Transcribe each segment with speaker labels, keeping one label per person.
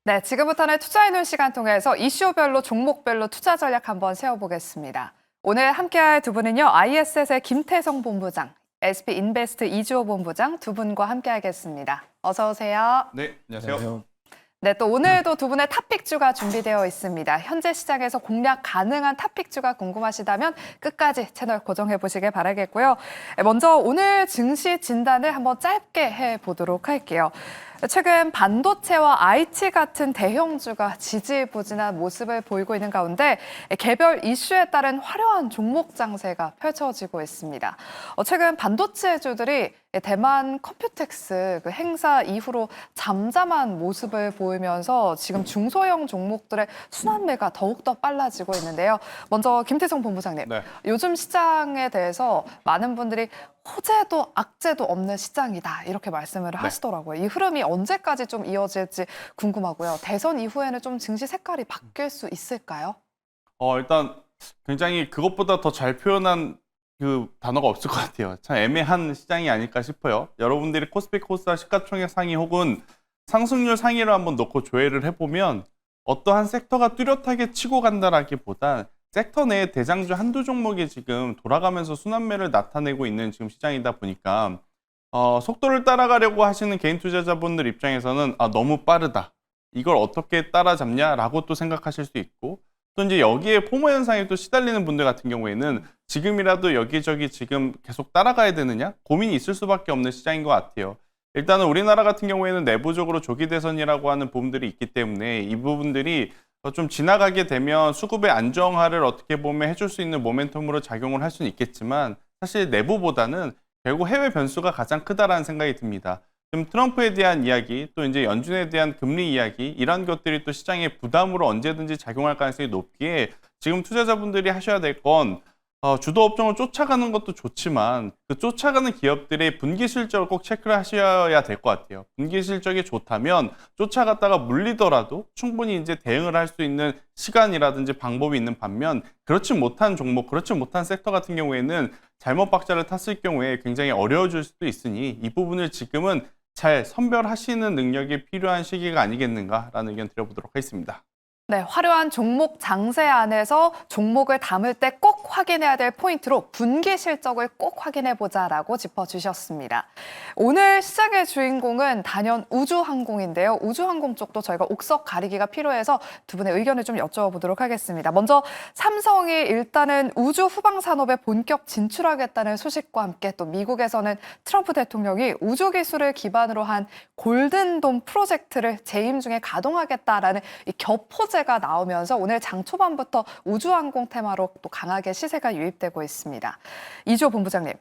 Speaker 1: 네, 지금부터는 투자해놓은 시간 통해서 이슈별로 종목별로 투자 전략 한번 세워보겠습니다. 오늘 함께할 두 분은요, ISS의 김태성 본부장, SP 인베스트 이주호 본부장 두 분과 함께하겠습니다. 어서 오세요.
Speaker 2: 네, 안녕하세요.
Speaker 1: 네, 또 오늘도 두 분의 탑픽주가 준비되어 있습니다. 현재 시장에서 공략 가능한 탑픽주가 궁금하시다면 끝까지 채널 고정해 보시길 바라겠고요. 먼저 오늘 증시 진단을 한번 짧게 해보도록 할게요. 최근 반도체와 IT 같은 대형주가 지지부진한 모습을 보이고 있는 가운데 개별 이슈에 따른 화려한 종목 장세가 펼쳐지고 있습니다. 최근 반도체주들이 대만 컴퓨텍스 그 행사 이후로 잠잠한 모습을 보이면서 지금 중소형 종목들의 순환매가 더욱더 빨라지고 있는데요. 먼저 김태성 본부장님,
Speaker 2: 네.
Speaker 1: 요즘 시장에 대해서 많은 분들이 호재도 악재도 없는 시장이다 이렇게 말씀을 하시더라고요. 이 흐름이 언제까지 좀 이어질지 궁금하고요. 대선 이후에는 좀 증시 색깔이 바뀔 수 있을까요?
Speaker 2: 일단 굉장히 그것보다 더 잘 표현한 그 단어가 없을 것 같아요. 참 애매한 시장이 아닐까 싶어요. 여러분들이 코스피 코스닥 시가총액 상위 혹은 상승률 상위를 한번 놓고 조회를 해보면 어떠한 섹터가 뚜렷하게 치고 간다라기보다 섹터 내에 대장주 한두 종목이 지금 돌아가면서 순환매를 나타내고 있는 지금 시장이다 보니까 속도를 따라가려고 하시는 개인 투자자분들 입장에서는 너무 빠르다. 이걸 어떻게 따라잡냐라고 또 생각하실 수 있고 또 이제 여기에 포모 현상에 또 시달리는 분들 같은 경우에는 지금이라도 여기저기 지금 계속 따라가야 되느냐 고민이 있을 수밖에 없는 시장인 것 같아요. 일단은 우리나라 같은 경우에는 내부적으로 조기 대선이라고 하는 부분들이 있기 때문에 이 부분들이 좀 지나가게 되면 수급의 안정화를 어떻게 보면 해줄 수 있는 모멘텀으로 작용을 할 수는 있겠지만 사실 내부보다는 결국 해외 변수가 가장 크다라는 생각이 듭니다. 지금 트럼프에 대한 이야기, 또 이제 연준에 대한 금리 이야기, 이런 것들이 또 시장의 부담으로 언제든지 작용할 가능성이 높기에 지금 투자자분들이 하셔야 될 건 주도 업종을 쫓아가는 것도 좋지만 그 쫓아가는 기업들의 분기 실적을 꼭 체크를 하셔야 될 것 같아요. 분기 실적이 좋다면 쫓아갔다가 물리더라도 충분히 이제 대응을 할 수 있는 시간이라든지 방법이 있는 반면 그렇지 못한 종목, 그렇지 못한 섹터 같은 경우에는 잘못 박자를 탔을 경우에 굉장히 어려워질 수도 있으니 이 부분을 지금은 잘 선별하시는 능력이 필요한 시기가 아니겠는가라는 의견 드려보도록 하겠습니다.
Speaker 1: 네, 화려한 종목 장세 안에서 종목을 담을 때 꼭 확인해야 될 포인트로 분기 실적을 꼭 확인해 보자라고 짚어주셨습니다. 오늘 시작의 주인공은 단연 우주항공인데요. 우주항공 쪽도 저희가 옥석 가리기가 필요해서 두 분의 의견을 좀 여쭤보도록 하겠습니다. 먼저 삼성이 일단은 우주 후방 산업에 본격 진출하겠다는 소식과 함께 또 미국에서는 트럼프 대통령이 우주 기술을 기반으로 한 골든돔 프로젝트를 재임 중에 가동하겠다라는 이 겹호재가 나오면서 오늘 장 초반부터 우주항공 테마로 또 강하게 시세가 유입되고 있습니다. 이주호 본부장님,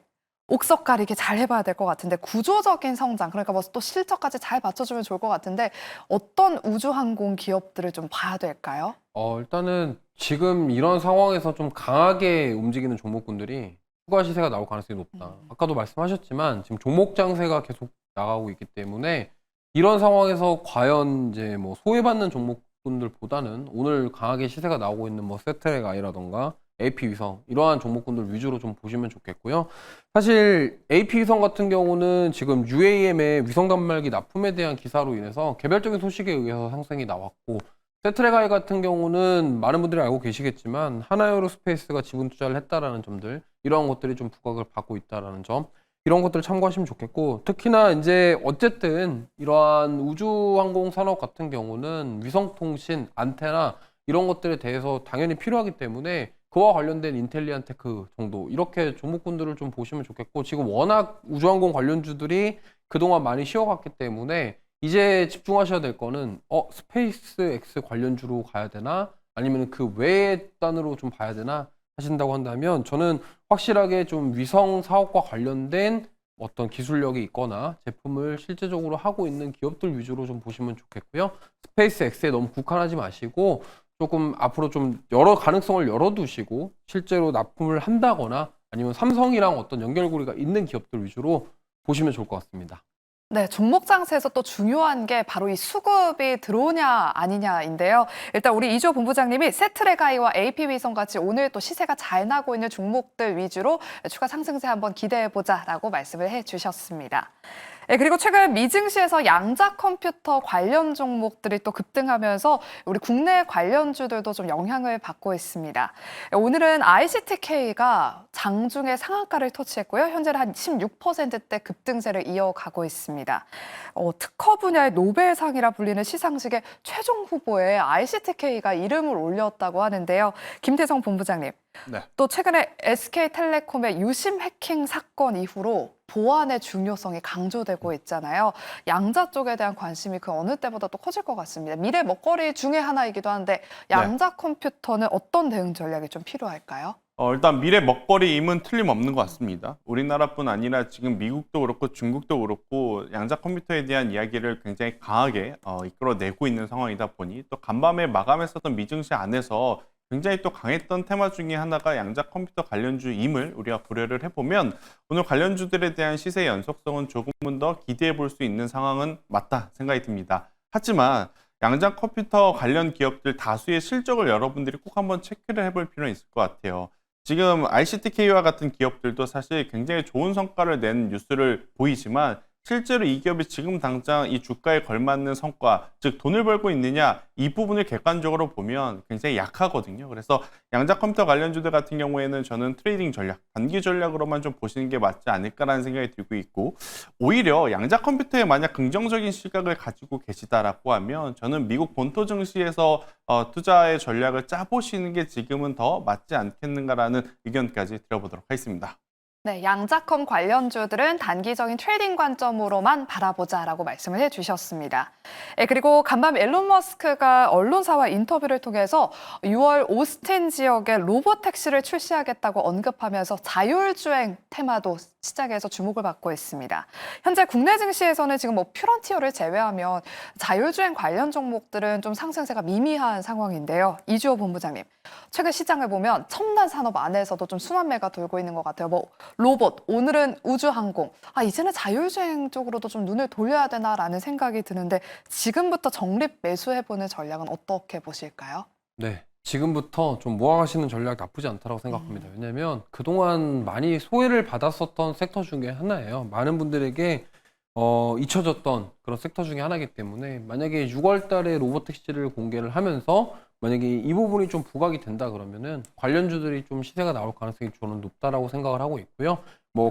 Speaker 1: 옥석 가리기 잘 해봐야 될 것 같은데 구조적인 성장, 그러니까 뭐 또 실적까지 잘 맞춰주면 좋을 것 같은데 어떤 우주항공 기업들을 좀 봐야 될까요?
Speaker 3: 일단은 지금 이런 상황에서 좀 강하게 움직이는 종목군들이 추가 시세가 나올 가능성이 높다. 아까도 말씀하셨지만 지금 종목 장세가 계속 나가고 있기 때문에 이런 상황에서 과연 이제 뭐 소외받는 종목군들보다는 오늘 강하게 시세가 나오고 있는 뭐 세트랙 아이라던가 AP 위성 이러한 종목군들 위주로 좀 보시면 좋겠고요. 사실 AP 위성 같은 경우는 지금 UAM의 위성 단말기 납품에 대한 기사로 인해서 개별적인 소식에 의해서 상승이 나왔고 세트랙 아이 같은 경우는 많은 분들이 알고 계시겠지만 하나에어로스페이스가 지분 투자를 했다라는 점들 이러한 것들이 좀 부각을 받고 있다라는 점 이런 것들을 참고하시면 좋겠고 특히나 이제 어쨌든 이러한 우주항공 산업 같은 경우는 위성통신, 안테나 이런 것들에 대해서 당연히 필요하기 때문에 그와 관련된 인텔리안 테크 정도 이렇게 종목군들을 좀 보시면 좋겠고 지금 워낙 우주항공 관련주들이 그동안 많이 쉬어갔기 때문에 이제 집중하셔야 될 거는 스페이스 X 관련주로 가야 되나 아니면 그 외의 단으로 좀 봐야 되나 하신다고 한다면 저는 확실하게 좀 위성 사업과 관련된 어떤 기술력이 있거나 제품을 실제적으로 하고 있는 기업들 위주로 좀 보시면 좋겠고요. 스페이스 X에 너무 국한하지 마시고 조금 앞으로 좀 여러 가능성을 열어두시고 실제로 납품을 한다거나 아니면 삼성이랑 어떤 연결고리가 있는 기업들 위주로 보시면 좋을 것 같습니다.
Speaker 1: 네, 종목 장세에서 또 중요한 게 바로 이 수급이 들어오냐 아니냐인데요. 일단 우리 이주호 본부장님이 세트레가이와 AP위성 같이 오늘 또 시세가 잘 나고 있는 종목들 위주로 추가 상승세 한번 기대해보자라고 말씀을 해주셨습니다. 네, 그리고 최근 미증시에서 양자 컴퓨터 관련 종목들이 또 급등하면서 우리 국내 관련주들도 좀 영향을 받고 있습니다. 오늘은 ICTK가 장중에 상한가를 터치했고요. 현재는 한 16%대 급등세를 이어가고 있습니다. 특허 분야의 노벨상이라 불리는 시상식의 최종 후보에 ICTK가 이름을 올렸다고 하는데요. 김태성 본부장님,
Speaker 2: 네.
Speaker 1: 또 최근에 SK텔레콤의 유심 해킹 사건 이후로 보안의 중요성이 강조되고 있잖아요. 양자 쪽에 대한 관심이 그 어느 때보다 또 커질 것 같습니다. 미래 먹거리 중에 하나이기도 한데 양자 컴퓨터는 어떤 대응 전략이 좀 필요할까요?
Speaker 2: 일단 미래 먹거리임은 틀림없는 것 같습니다. 우리나라뿐 아니라 지금 미국도 그렇고 중국도 그렇고 양자 컴퓨터에 대한 이야기를 굉장히 강하게 이끌어내고 있는 상황이다 보니 또 간밤에 마감했었던 미증시 안에서 굉장히 또 강했던 테마 중에 하나가 양자 컴퓨터 관련주임을 우리가 고려를 해보면 오늘 관련주들에 대한 시세 연속성은 조금은 더 기대해 볼 수 있는 상황은 맞다 생각이 듭니다. 하지만 양자 컴퓨터 관련 기업들 다수의 실적을 여러분들이 꼭 한번 체크를 해볼 필요는 있을 것 같아요. 지금 ICTK와 같은 기업들도 사실 굉장히 좋은 성과를 낸 뉴스를 보이지만 실제로 이 기업이 지금 당장 이 주가에 걸맞는 성과, 즉 돈을 벌고 있느냐 이 부분을 객관적으로 보면 굉장히 약하거든요. 그래서 양자 컴퓨터 관련주들 같은 경우에는 저는 트레이딩 전략, 단기 전략으로만 좀 보시는 게 맞지 않을까라는 생각이 들고 있고 오히려 양자 컴퓨터에 만약 긍정적인 시각을 가지고 계시다라고 하면 저는 미국 본토 증시에서 투자의 전략을 짜보시는 게 지금은 더 맞지 않겠는가라는 의견까지 들어보도록 하겠습니다.
Speaker 1: 네, 양자컴 관련주들은 단기적인 트레이딩 관점으로만 바라보자라고 말씀을 해주셨습니다. 네, 그리고 간밤 일론 머스크가 언론사와 인터뷰를 통해서 6월 오스틴 지역에 로보택시를 출시하겠다고 언급하면서 자율주행 테마도 시장에서 주목을 받고 있습니다. 현재 국내 증시에서는 지금 퓨런티어를 제외하면 자율주행 관련 종목들은 좀 상승세가 미미한 상황인데요. 이주호 본부장님, 최근 시장을 보면 첨단 산업 안에서도 좀 순환매가 돌고 있는 것 같아요. 로봇, 오늘은 우주항공. 이제는 자율주행 쪽으로도 좀 눈을 돌려야 되나라는 생각이 드는데 지금부터 적립 매수해보는 전략은 어떻게 보실까요?
Speaker 3: 네. 지금부터 좀 모아가시는 전략 나쁘지 않다고 생각합니다. 왜냐하면 그동안 많이 소외를 받았었던 섹터 중에 하나예요. 많은 분들에게 잊혀졌던 그런 섹터 중에 하나이기 때문에 만약에 6월 달에 로보택시를 공개를 하면서 만약에 이 부분이 좀 부각이 된다 그러면은 관련주들이 좀 시세가 나올 가능성이 저는 높다라고 생각을 하고 있고요.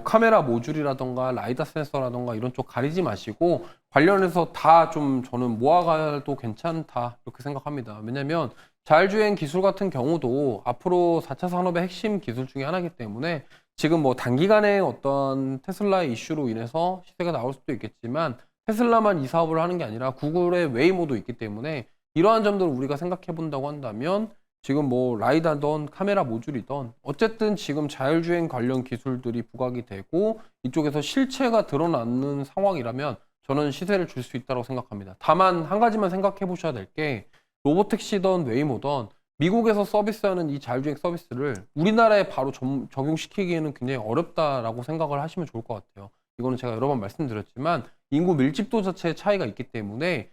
Speaker 3: 카메라 모듈이라던가 라이다 센서라던가 이런 쪽 가리지 마시고 관련해서 다 좀 저는 모아가도 괜찮다 이렇게 생각합니다. 왜냐면 자율주행 기술 같은 경우도 앞으로 4차 산업의 핵심 기술 중에 하나이기 때문에 지금 단기간에 어떤 테슬라의 이슈로 인해서 시세가 나올 수도 있겠지만 테슬라만 이 사업을 하는 게 아니라 구글의 웨이모도 있기 때문에 이러한 점들을 우리가 생각해 본다고 한다면 지금 라이다든 카메라 모듈이든 어쨌든 지금 자율주행 관련 기술들이 부각이 되고 이쪽에서 실체가 드러나는 상황이라면 저는 시세를 줄 수 있다고 생각합니다. 다만 한 가지만 생각해 보셔야 될 게 로보택시든 웨이모든 미국에서 서비스하는 이 자율주행 서비스를 우리나라에 바로 적용시키기에는 굉장히 어렵다라고 생각을 하시면 좋을 것 같아요. 이거는 제가 여러 번 말씀드렸지만 인구 밀집도 자체의 차이가 있기 때문에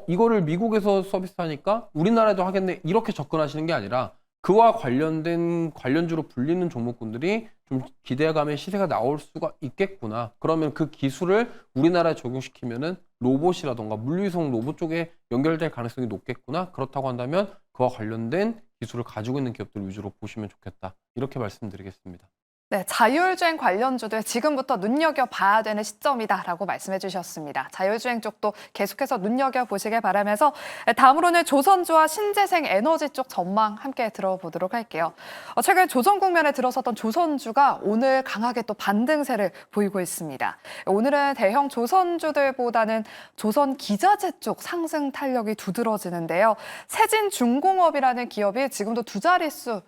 Speaker 3: 이거를 미국에서 서비스하니까 우리나라에도 하겠네 이렇게 접근하시는 게 아니라 그와 관련된 관련주로 불리는 종목군들이 좀 기대감의 시세가 나올 수가 있겠구나. 그러면 그 기술을 우리나라에 적용시키면은 로봇이라던가 물리성 로봇 쪽에 연결될 가능성이 높겠구나. 그렇다고 한다면 그와 관련된 기술을 가지고 있는 기업들 위주로 보시면 좋겠다. 이렇게 말씀드리겠습니다.
Speaker 1: 네, 자율주행 관련주들 지금부터 눈여겨봐야 되는 시점이다라고 말씀해 주셨습니다. 자율주행 쪽도 계속해서 눈여겨보시길 바라면서 다음으로는 조선주와 신재생 에너지 쪽 전망 함께 들어보도록 할게요. 최근 조선 국면에 들어섰던 조선주가 오늘 강하게 또 반등세를 보이고 있습니다. 오늘은 대형 조선주들보다는 조선 기자재 쪽 상승 탄력이 두드러지는데요. 세진중공업이라는 기업이 지금도 두 자릿수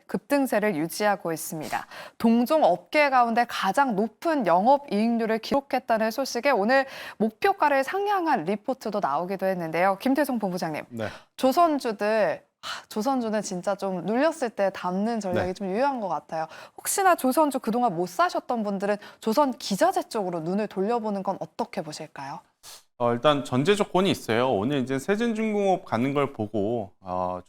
Speaker 1: 급등세를 유지하고 있습니다. 동종 업계 가운데 가장 높은 영업이익률을 기록했다는 소식에 오늘 목표가를 상향한 리포트도 나오기도 했는데요. 김태성 본부장님,
Speaker 2: 네.
Speaker 1: 조선주는 진짜 좀 눌렸을 때 담는 전략이 좀 유효한 것 같아요. 혹시나 조선주 그동안 못 사셨던 분들은 조선 기자재 쪽으로 눈을 돌려보는 건 어떻게 보실까요?
Speaker 2: 일단 전제 조건이 있어요. 오늘 이제 세진중공업 가는 걸 보고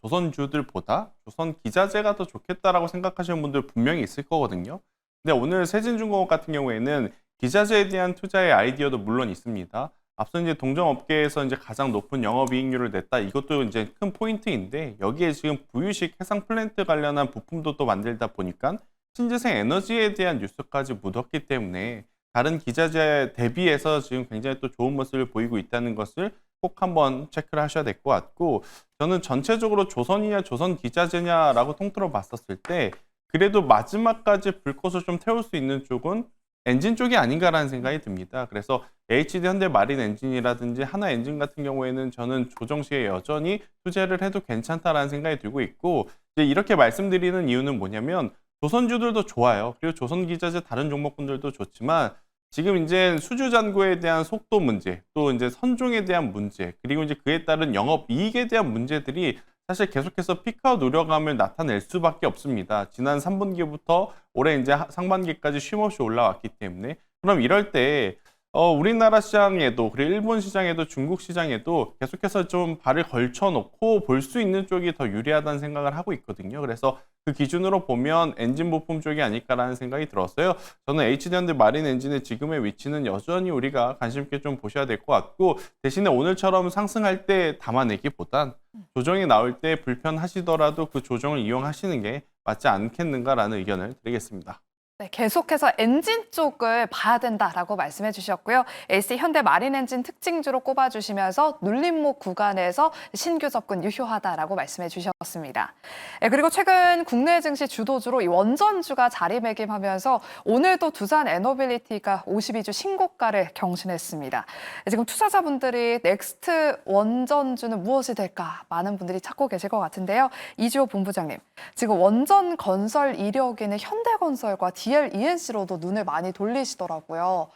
Speaker 2: 조선주들보다 조선 기자재가 더 좋겠다라고 생각하시는 분들 분명히 있을 거거든요. 근데 오늘 세진중공업 같은 경우에는 기자재에 대한 투자의 아이디어도 물론 있습니다. 앞서 이제 동종업계에서 이제 가장 높은 영업이익률을 냈다. 이것도 이제 큰 포인트인데 여기에 지금 부유식 해상 플랜트 관련한 부품도 또 만들다 보니까 신재생 에너지에 대한 뉴스까지 묻었기 때문에 다른 기자재 대비해서 지금 굉장히 또 좋은 모습을 보이고 있다는 것을 꼭 한번 체크를 하셔야 될 것 같고, 저는 전체적으로 조선이냐 조선 기자재냐라고 통틀어 봤었을 때 그래도 마지막까지 불꽃을 좀 태울 수 있는 쪽은 엔진 쪽이 아닌가라는 생각이 듭니다. 그래서 HD 현대 마린 엔진이라든지 하나 엔진 같은 경우에는 저는 조정 시에 여전히 투자를 해도 괜찮다라는 생각이 들고 있고, 이제 이렇게 말씀드리는 이유는 뭐냐면 조선주들도 좋아요. 그리고 조선 기자재 다른 종목군들도 좋지만 지금 이제 수주 잔고에 대한 속도 문제, 또 이제 선종에 대한 문제, 그리고 이제 그에 따른 영업 이익에 대한 문제들이 사실 계속해서 피크아웃 우려감을 나타낼 수밖에 없습니다. 지난 3분기부터 올해 이제 상반기까지 쉼없이 올라왔기 때문에, 그럼 이럴 때 우리나라 시장에도, 그리고 일본 시장에도, 중국 시장에도 계속해서 좀 발을 걸쳐놓고 볼 수 있는 쪽이 더 유리하다는 생각을 하고 있거든요. 그래서 그 기준으로 보면 엔진 부품 쪽이 아닐까라는 생각이 들었어요. 저는 HD현대 마린 엔진의 지금의 위치는 여전히 우리가 관심 있게 좀 보셔야 될 것 같고, 대신에 오늘처럼 상승할 때 담아내기보단 조정이 나올 때 불편하시더라도 그 조정을 이용하시는 게 맞지 않겠는가라는 의견을 드리겠습니다.
Speaker 1: 네, 계속해서 엔진 쪽을 봐야 된다라고 말씀해 주셨고요. LC 현대 마린 엔진 특징주로 꼽아주시면서 눌림목 구간에서 신규 접근 유효하다라고 말씀해 주셨습니다. 네, 그리고 최근 국내 증시 주도주로 이 원전주가 자리매김하면서 오늘도 두산 에너빌리티가 52주 신고가를 경신했습니다. 네, 지금 투자자분들이 넥스트 원전주는 무엇이 될까 많은 분들이 찾고 계실 것 같은데요. 이주호 본부장님, 지금 원전 건설 이력에는 현대건설과 DLENC로도 눈을 많이 돌리시더라고요.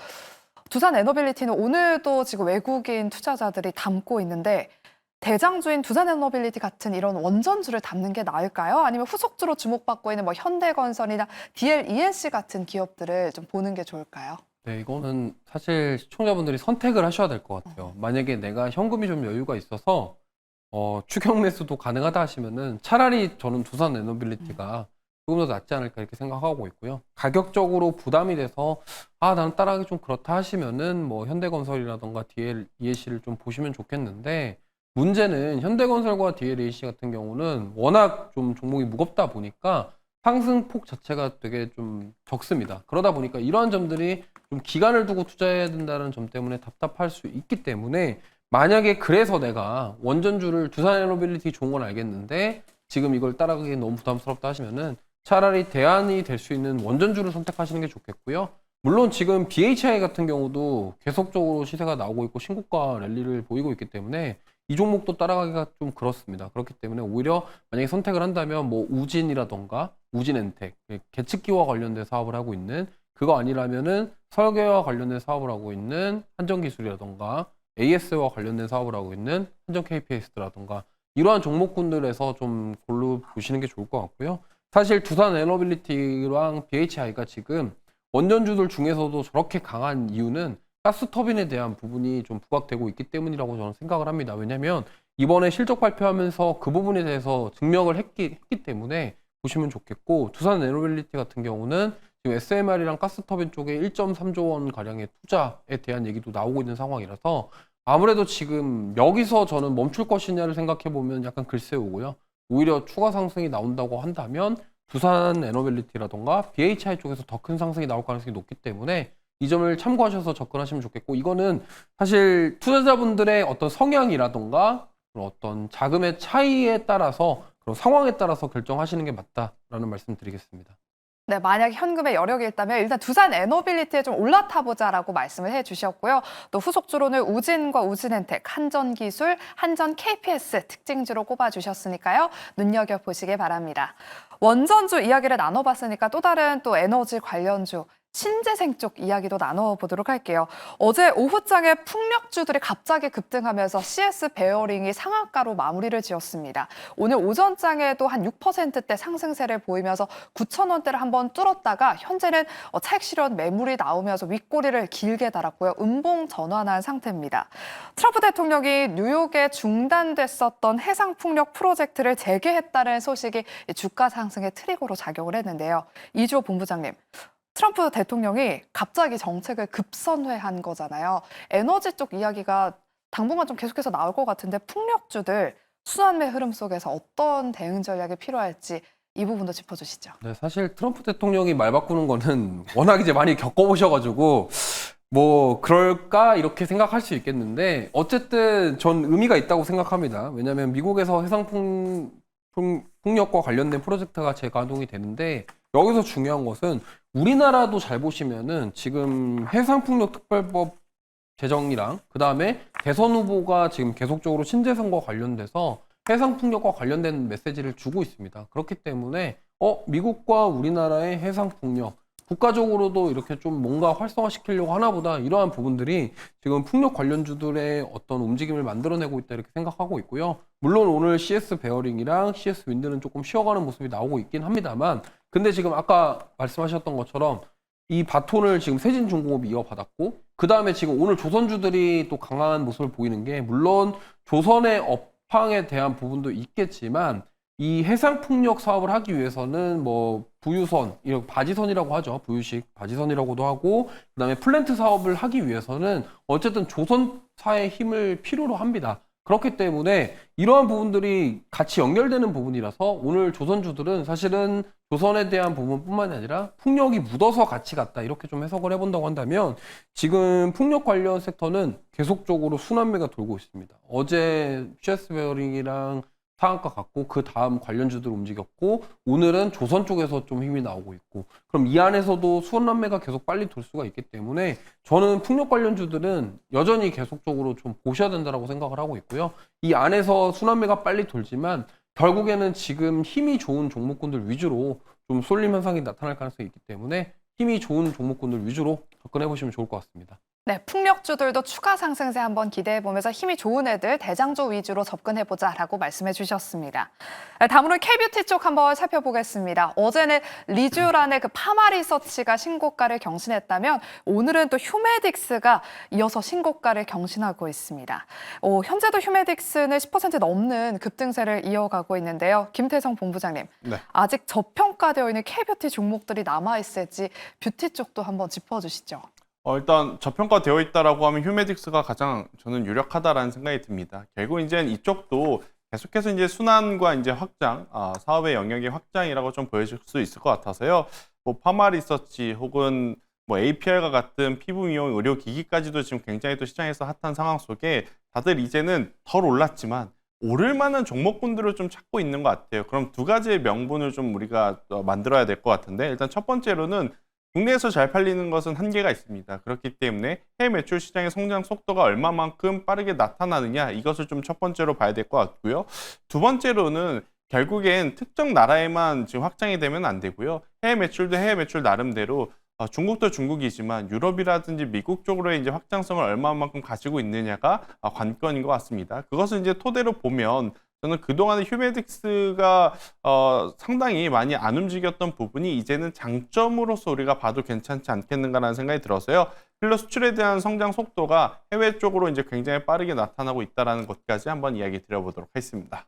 Speaker 1: 두산 에너빌리티는 오늘도 지금 외국인 투자자들이 담고 있는데 대장주인 두산 에너빌리티 같은 이런 원전주를 담는 게 나을까요? 아니면 후속주로 주목받고 있는 뭐 현대건설이나 DLENC 같은 기업들을 좀 보는 게 좋을까요?
Speaker 3: 네, 이거는 사실 시청자분들이 선택을 하셔야 될 것 같아요. 만약에 내가 현금이 좀 여유가 있어서 추경 매수도 가능하다 하시면은 차라리 저는 두산 에너빌리티가 조금 더 낫지 않을까 이렇게 생각하고 있고요. 가격적으로 부담이 돼서 나는 따라하기 좀 그렇다 하시면은 뭐 현대건설이라던가 DLEAC를 좀 보시면 좋겠는데, 문제는 현대건설과 DLEAC 같은 경우는 워낙 좀 종목이 무겁다 보니까 상승폭 자체가 되게 좀 적습니다. 그러다 보니까 이러한 점들이 좀 기간을 두고 투자해야 된다는 점 때문에 답답할 수 있기 때문에, 만약에 그래서 내가 원전주를 두산 에너빌리티 좋은 건 알겠는데 지금 이걸 따라가기 너무 부담스럽다 하시면은 차라리 대안이 될 수 있는 원전주를 선택하시는 게 좋겠고요. 물론 지금 BHI 같은 경우도 계속적으로 시세가 나오고 있고 신고가 랠리를 보이고 있기 때문에 이 종목도 따라가기가 좀 그렇습니다. 그렇기 때문에 오히려 만약에 선택을 한다면 뭐 우진이라던가 우진엔텍, 계측기와 관련된 사업을 하고 있는, 그거 아니라면은 설계와 관련된 사업을 하고 있는 한전기술이라던가 AS와 관련된 사업을 하고 있는 한전 KPS라던가 이러한 종목군들에서 좀 골로 보시는 게 좋을 것 같고요. 사실 두산 에너빌리티랑 BHI가 지금 원전주들 중에서도 저렇게 강한 이유는 가스터빈에 대한 부분이 좀 부각되고 있기 때문이라고 저는 생각을 합니다. 왜냐하면 이번에 실적 발표하면서 그 부분에 대해서 증명을 했기 때문에 보시면 좋겠고, 두산 에너빌리티 같은 경우는 지금 SMR이랑 가스터빈 쪽에 1.3조 원 가량의 투자에 대한 얘기도 나오고 있는 상황이라서 아무래도 지금 여기서 저는 멈출 것이냐를 생각해 보면 약간 글쎄오고요. 오히려 추가 상승이 나온다고 한다면 두산 에너빌리티라던가 BHI 쪽에서 더 큰 상승이 나올 가능성이 높기 때문에 이 점을 참고하셔서 접근하시면 좋겠고, 이거는 사실 투자자분들의 어떤 성향이라던가 어떤 자금의 차이에 따라서 그런 상황에 따라서 결정하시는 게 맞다라는 말씀 드리겠습니다.
Speaker 1: 네, 만약 현금에 여력이 있다면 일단 두산 에너빌리티에 좀 올라타 보자라고 말씀을 해주셨고요. 또 후속주로는 우진과 우진엔텍, 한전기술, 한전 KPS 특징주로 꼽아주셨으니까요. 눈여겨보시기 바랍니다. 원전주 이야기를 나눠봤으니까 또 다른 또 에너지 관련주, 신재생 쪽 이야기도 나눠보도록 할게요. 어제 오후장에 풍력주들이 갑자기 급등하면서 CS 베어링이 상한가로 마무리를 지었습니다. 오늘 오전장에도 한 6%대 상승세를 보이면서 9,000원대를 한번 뚫었다가 현재는 차익 실현 매물이 나오면서 윗꼬리를 길게 달았고요. 음봉 전환한 상태입니다. 트럼프 대통령이 뉴욕에 중단됐었던 해상 풍력 프로젝트를 재개했다는 소식이 주가 상승의 트리거로 작용을 했는데요. 이주호 본부장님, 트럼프 대통령이 갑자기 정책을 급선회한 거잖아요. 에너지 쪽 이야기가 당분간 좀 계속해서 나올 것 같은데 풍력주들 순환매 흐름 속에서 어떤 대응 전략이 필요할지 이 부분도 짚어주시죠.
Speaker 3: 네, 사실 트럼프 대통령이 말 바꾸는 거는 워낙 이제 많이 겪어보셔가지고 뭐 그럴까 이렇게 생각할 수 있겠는데 어쨌든 전 의미가 있다고 생각합니다. 왜냐하면 미국에서 해상풍력과 관련된 프로젝트가 재가동이 되는데 여기서 중요한 것은 우리나라도 잘 보시면은 지금 해상풍력특별법 개정이랑 그 다음에 대선 후보가 지금 계속적으로 신재생과 관련돼서 해상풍력과 관련된 메시지를 주고 있습니다. 그렇기 때문에 미국과 우리나라의 해상풍력 국가적으로도 이렇게 좀 뭔가 활성화시키려고 하나보다 이러한 부분들이 지금 풍력 관련주들의 어떤 움직임을 만들어내고 있다 이렇게 생각하고 있고요. 물론 오늘 CS 베어링이랑 CS 윈드는 조금 쉬어가는 모습이 나오고 있긴 합니다만 근데 지금 아까 말씀하셨던 것처럼 이 바톤을 지금 세진중공업이 이어받았고 그 다음에 지금 오늘 조선주들이 또 강한 모습을 보이는 게 물론 조선의 업황에 대한 부분도 있겠지만 이 해상풍력 사업을 하기 위해서는 뭐 부유선, 이런 바지선이라고 하죠. 부유식 바지선이라고도 하고 그다음에 플랜트 사업을 하기 위해서는 어쨌든 조선사의 힘을 필요로 합니다. 그렇기 때문에 이러한 부분들이 같이 연결되는 부분이라서 오늘 조선주들은 사실은 조선에 대한 부분뿐만이 아니라 풍력이 묻어서 같이 갔다 이렇게 좀 해석을 해본다고 한다면 지금 풍력 관련 섹터는 계속적으로 순환매가 돌고 있습니다. 어제 CS 베어링이랑 상한가 갔고 그 다음 관련주들 움직였고 오늘은 조선 쪽에서 좀 힘이 나오고 있고 그럼 이 안에서도 순환매가 계속 빨리 돌 수가 있기 때문에 저는 풍력 관련주들은 여전히 계속적으로 좀 보셔야 된다고 생각을 하고 있고요. 이 안에서 순환매가 빨리 돌지만 결국에는 지금 힘이 좋은 종목군들 위주로 좀 쏠림 현상이 나타날 가능성이 있기 때문에 힘이 좋은 종목군들 위주로 접근해 보시면 좋을 것 같습니다.
Speaker 1: 네, 풍력주들도 추가 상승세 한번 기대해보면서 힘이 좋은 애들 대장주 위주로 접근해보자라고 말씀해 주셨습니다. 다음으로 K뷰티 쪽 한번 살펴보겠습니다. 어제는 리쥬란의 그 파마리서치가 신고가를 경신했다면 오늘은 또 휴메딕스가 이어서 신고가를 경신하고 있습니다. 현재도 휴메딕스는 10% 넘는 급등세를 이어가고 있는데요. 김태성 본부장님,
Speaker 2: 네.
Speaker 1: 아직 저평가되어 있는 K뷰티 종목들이 남아있을지 뷰티 쪽도 한번 짚어주시죠.
Speaker 2: 일단 저평가되어 있다라고 하면 휴메딕스가 가장 저는 유력하다라는 생각이 듭니다. 결국 이제 이쪽도 계속해서 이제 순환과 이제 확장, 사업의 영역의 확장이라고 좀 보여줄 수 있을 것 같아서요. 뭐 파마 리서치 혹은 뭐 APR과 같은 피부 미용 의료 기기까지도 지금 굉장히 또 시장에서 핫한 상황 속에 다들 이제는 덜 올랐지만 오를 만한 종목군들을 좀 찾고 있는 것 같아요. 그럼 두 가지의 명분을 좀 우리가 만들어야 될 것 같은데 일단 첫 번째로는 국내에서 잘 팔리는 것은 한계가 있습니다. 그렇기 때문에 해외 매출 시장의 성장 속도가 얼마만큼 빠르게 나타나느냐 이것을 좀 첫 번째로 봐야 될 것 같고요. 두 번째로는 결국엔 특정 나라에만 지금 확장이 되면 안 되고요. 해외 매출도 해외 매출 나름대로 중국도 중국이지만 유럽이라든지 미국 쪽으로의 이제 확장성을 얼마만큼 가지고 있느냐가 관건인 것 같습니다. 그것을 이제 토대로 보면 저는 그동안에 휴메딕스가 상당히 많이 안 움직였던 부분이 이제는 장점으로서 우리가 봐도 괜찮지 않겠는가라는 생각이 들어서요. 필러 수출에 대한 성장 속도가 해외 쪽으로 이제 굉장히 빠르게 나타나고 있다는 것까지 한번 이야기 드려보도록 하겠습니다.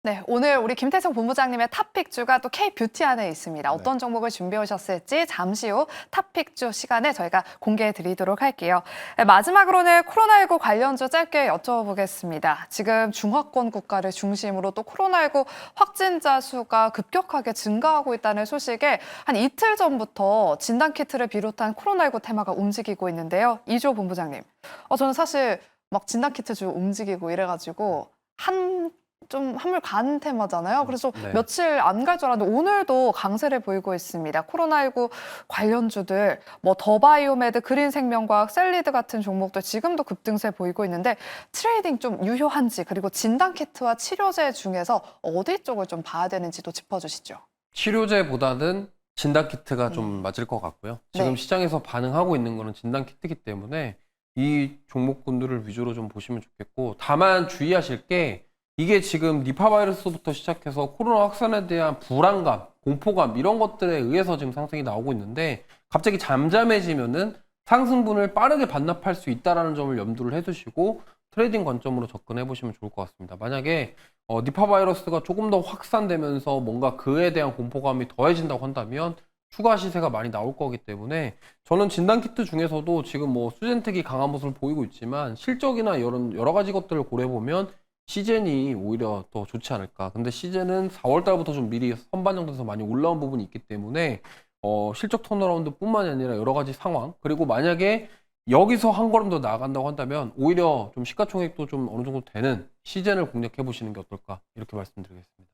Speaker 1: 네, 오늘 우리 김태성 본부장님의 탑픽주가 또 K뷰티 안에 있습니다. 어떤 종목을 준비해 오셨을지 잠시 후 탑픽주 시간에 저희가 공개해 드리도록 할게요. 네, 마지막으로는 코로나19 관련주 짧게 여쭤보겠습니다. 지금 중화권 국가를 중심으로 또 코로나19 확진자 수가 급격하게 증가하고 있다는 소식에 한 이틀 전부터 진단키트를 비롯한 코로나19 테마가 움직이고 있는데요. 이조 본부장님, 저는 사실 막 진단키트 움직이고 이래가지고 좀 한물 간 테마잖아요. 그래서
Speaker 3: 네.
Speaker 1: 며칠 안 갈 줄 알았는데 오늘도 강세를 보이고 있습니다. 코로나19 관련주들, 뭐 더바이오메드, 그린생명과학, 셀리드 같은 종목들 지금도 급등세 보이고 있는데 트레이딩 좀 유효한지 그리고 진단키트와 치료제 중에서 어디 쪽을 좀 봐야 되는지도 짚어주시죠.
Speaker 3: 치료제보다는 진단키트가 좀 맞을 것 같고요. 지금
Speaker 1: 네.
Speaker 3: 시장에서 반응하고 있는 거는 진단키트이기 때문에 이 종목군들을 위주로 좀 보시면 좋겠고 다만 주의하실 게 이게 지금 니파 바이러스부터 시작해서 코로나 확산에 대한 불안감, 공포감 이런 것들에 의해서 지금 상승이 나오고 있는데 갑자기 잠잠해지면은 상승분을 빠르게 반납할 수 있다는 점을 염두를 해두시고 트레이딩 관점으로 접근해 보시면 좋을 것 같습니다. 만약에 니파 바이러스가 조금 더 확산되면서 뭔가 그에 대한 공포감이 더해진다고 한다면 추가 시세가 많이 나올 거기 때문에 저는 진단키트 중에서도 지금 뭐 수젠텍이 강한 모습을 보이고 있지만 실적이나 여러 가지 것들을 고려해 보면 시젠이 오히려 더 좋지 않을까. 근데 시젠은 4월 달부터 좀 미리 선반영돼서 많이 올라온 부분이 있기 때문에 실적 턴어라운드뿐만이 아니라 여러 가지 상황, 그리고 만약에 여기서 한 걸음 더 나아간다고 한다면 오히려 좀 시가총액도 좀 어느 정도 되는 시젠을 공략해 보시는 게 어떨까, 이렇게 말씀드리겠습니다.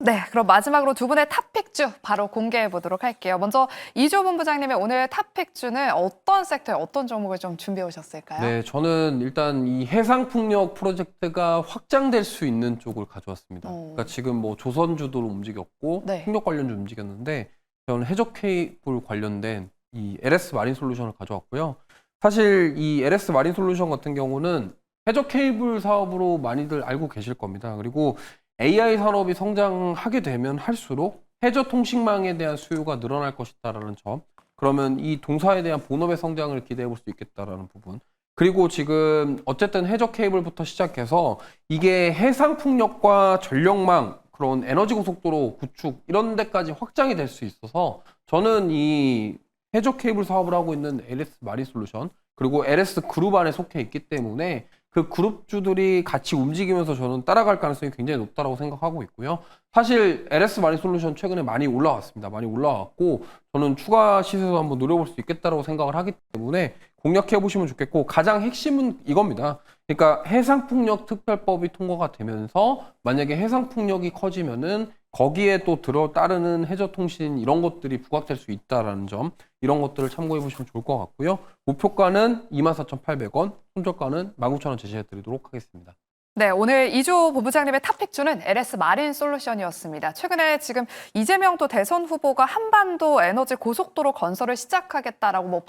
Speaker 1: 네, 그럼 마지막으로 두 분의 탑픽주 바로 공개해 보도록 할게요. 먼저 이조 본부장님의 오늘 탑픽주는 어떤 섹터에 어떤 종목을 좀 준비해 오셨을까요?
Speaker 3: 네, 저는 일단 이 해상풍력 프로젝트가 확장될 수 있는 쪽을 가져왔습니다. 그러니까 지금 뭐 조선주도로 움직였고
Speaker 1: 네.
Speaker 3: 풍력 관련주 움직였는데 저는 해적 케이블 관련된 이 LS 마린 솔루션을 가져왔고요. 사실 이 LS 마린 솔루션 같은 경우는 해적 케이블 사업으로 많이들 알고 계실 겁니다. 그리고 AI 산업이 성장하게 되면 할수록 해저 통신망에 대한 수요가 늘어날 것이다라는 점, 그러면 이 동사에 대한 본업의 성장을 기대해 볼 수 있겠다라는 부분, 그리고 지금 어쨌든 해저 케이블부터 시작해서 이게 해상 풍력과 전력망, 그런 에너지 고속도로 구축 이런 데까지 확장이 될 수 있어서 저는 이 해저 케이블 사업을 하고 있는 LS 마린 솔루션, 그리고 LS 그룹 안에 속해 있기 때문에 그 그룹주들이 같이 움직이면서 저는 따라갈 가능성이 굉장히 높다고 생각하고 있고요. 사실 LS 마린 솔루션 최근에 많이 올라왔습니다. 많이 올라왔고 저는 추가 시세도 한번 노려볼 수 있겠다고 생각을 하기 때문에 공략해 보시면 좋겠고, 가장 핵심은 이겁니다. 그러니까 해상풍력 특별법이 통과가 되면서 만약에 해상풍력이 커지면은 거기에 또 따르는 해저통신 이런 것들이 부각될 수 있다라는 점, 이런 것들을 참고해 보시면 좋을 것 같고요. 목표가는 24,800원, 손절가는 19,000원 제시해 드리도록 하겠습니다.
Speaker 1: 네, 오늘 이조 본부장님의 탑픽주는 LS 마린 솔루션이었습니다. 최근에 지금 이재명 도 대선 후보가 한반도 에너지 고속도로 건설을 시작하겠다라고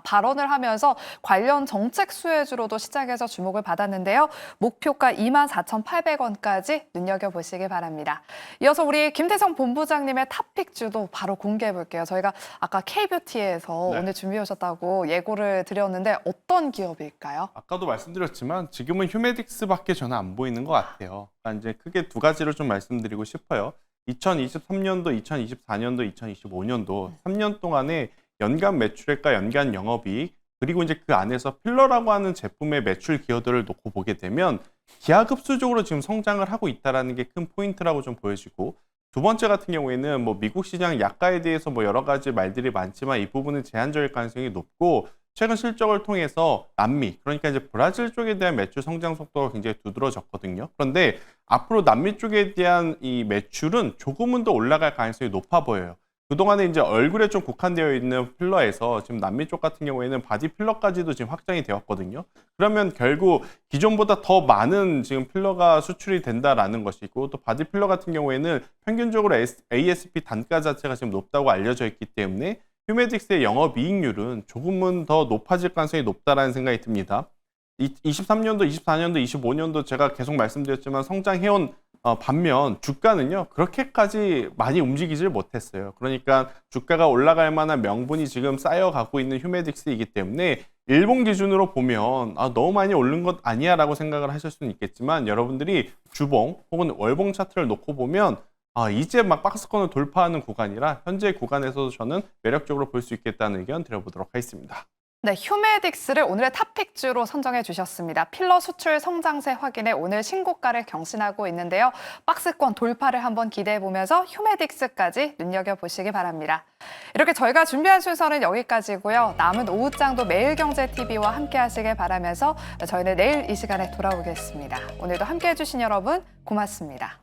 Speaker 1: 발언을 하면서 관련 정책 수혜주로도 시장에서 주목을 받았는데요. 목표가 24,800원까지 눈여겨보시기 바랍니다. 이어서 우리 김태성 본부장님의 탑픽주도 바로 공개해 볼게요. 저희가 아까 K뷰티에서
Speaker 2: 네.
Speaker 1: 오늘 준비해 오셨다고 예고를 드렸는데 어떤 기업일까요?
Speaker 2: 아까도 말씀드렸지만 지금은 휴메딕스밖에 저는 안 보이는 것 같아요. 그러니까 이제 크게 두 가지를 좀 말씀드리고 싶어요. 2023년도, 2024년도, 2025년도 3년 동안에 연간 매출액과 연간 영업이익, 그리고 이제 그 안에서 필러라고 하는 제품의 매출 기여도를 놓고 보게 되면 기하급수적으로 지금 성장을 하고 있다는 게 큰 포인트라고 좀 보여지고, 두 번째 같은 경우에는 뭐 미국 시장 약가에 대해서 뭐 여러 가지 말들이 많지만 이 부분은 제한적일 가능성이 높고, 최근 실적을 통해서 남미, 그러니까 이제 브라질 쪽에 대한 매출 성장 속도가 굉장히 두드러졌거든요. 그런데 앞으로 남미 쪽에 대한 이 매출은 조금은 더 올라갈 가능성이 높아 보여요. 그동안에 이제 얼굴에 좀 국한되어 있는 필러에서 지금 남미 쪽 같은 경우에는 바디 필러까지도 지금 확장이 되었거든요. 그러면 결국 기존보다 더 많은 지금 필러가 수출이 된다라는 것이고, 또 바디 필러 같은 경우에는 평균적으로 ASP 단가 자체가 지금 높다고 알려져 있기 때문에 휴메딕스의 영업이익률은 조금은 더 높아질 가능성이 높다라는 생각이 듭니다. 23년도, 24년도, 25년도 제가 계속 말씀드렸지만 성장해온 반면 주가는요 그렇게까지 많이 움직이질 못했어요. 그러니까 주가가 올라갈 만한 명분이 지금 쌓여가고 있는 휴메딕스이기 때문에 일본 기준으로 보면 너무 많이 오른 것 아니야 라고 생각을 하실 수는 있겠지만, 여러분들이 주봉 혹은 월봉 차트를 놓고 보면 이제 막 박스권을 돌파하는 구간이라 현재 구간에서도 저는 매력적으로 볼 수 있겠다는 의견 드려보도록 하겠습니다.
Speaker 1: 네, 휴메딕스를 오늘의 탑픽주로 선정해 주셨습니다. 필러 수출 성장세 확인에 오늘 신고가를 경신하고 있는데요. 박스권 돌파를 한번 기대해 보면서 휴메딕스까지 눈여겨보시기 바랍니다. 이렇게 저희가 준비한 순서는 여기까지고요. 남은 오후장도 매일경제TV와 함께 하시길 바라면서 저희는 내일 이 시간에 돌아오겠습니다. 오늘도 함께해 주신 여러분 고맙습니다.